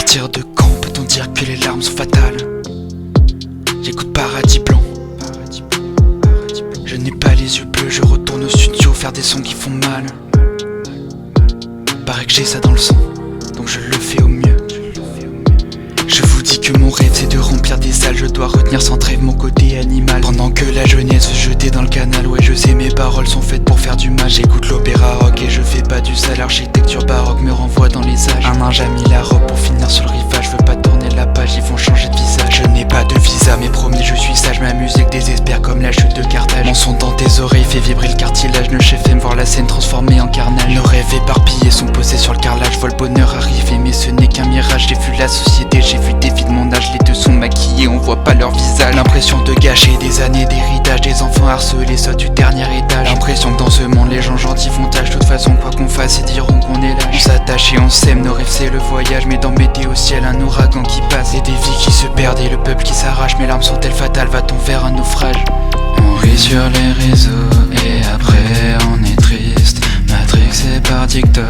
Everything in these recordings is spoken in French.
partir de quand peut-on dire que les larmes sont fatales? J'écoute Paradis Blanc. Je n'ai pas les yeux bleus, je retourne au studio faire des sons qui font mal. Paraît que j'ai ça dans le sang, donc je le fais au mieux. Je vous dis que mon rêve c'est de remplir des salles. Je dois retenir sans trêve mon côté animal. Pendant que la jeunesse se jetait dans le canal. Ouais, je sais, mes paroles sont faites pour faire du mal. J'écoute l'opéra rock et je fais pas du sale. L'architecture baroque me renvoie dans les âges. Un ninja mis la robe pour finir sur le rivage. Je veux pas tourner la page, ils vont changer de visage. Je n'ai pas de visa mais promis je suis sage. Ma musique désespère comme la chute de Carthage. Mon son dans tes oreilles fait vibrer le cartilage. Le chef aime voir la scène transformée en carnage. Nos rêves éparpillés sont posés sur le carrelage. Je vois le bonheur arriver mais ce n'est qu'un mirage. J'ai vu la société, j'ai vu des filles de mon âge. Les deux sont maquillés, on voit pas leur visage. L'impression de gâcher des années d'héritage. Des enfants harcelés sautent du dernier étage. L'impression que dans ce monde les gens gentils font tâche. De toute façon quoi qu'on fasse ils diront qu'on est lâche. On s'attache et on s'aime, nos rêves c'est le voyage. Mais dans météo ciel un ouragan qui passe. Et des vies qui se perdent et le peuple qui s'arrache. Mes larmes sont-elles fatales, va-t-on vers un naufrage? On rit sur les réseaux et après on est triste. Matrixé par TikTok,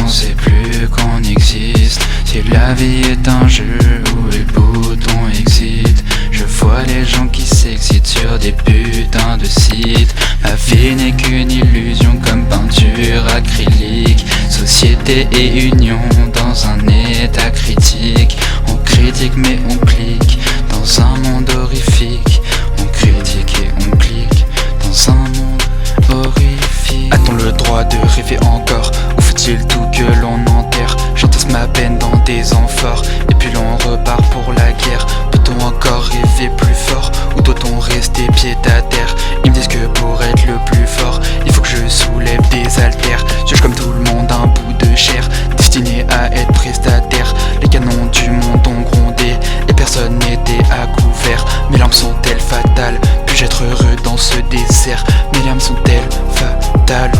on sait plus qu'on existe. Si la vie est un jeu où le bouton excite, je vois les gens qui s'excitent sur des putains de sites. Ma vie n'est qu'une illusion comme peinture acrylique. Société et union dans un état critique. On critique mais on clique dans un monde horrifique. On critique et on clique dans un monde horrifique. A-t-on le droit de rêver encore? Ou faut-il tout que l'on enterre? J'entasse ma peine dans des amphores et puis l'on repart pour la guerre. Peut-on encore rêver plus fort? Ou doit-on rester pied à terre? Ils me disent que pour être le plus fort il faut que je soulève des haltères. Suis-je comme tout le monde un bout de chair destiné à être prestataire? Les canons du monde ont grondé et personne n'était à couvert. Mes larmes sont-elles fatales? Puis-je être heureux dans ce désert? Mes larmes sont-elles fatales?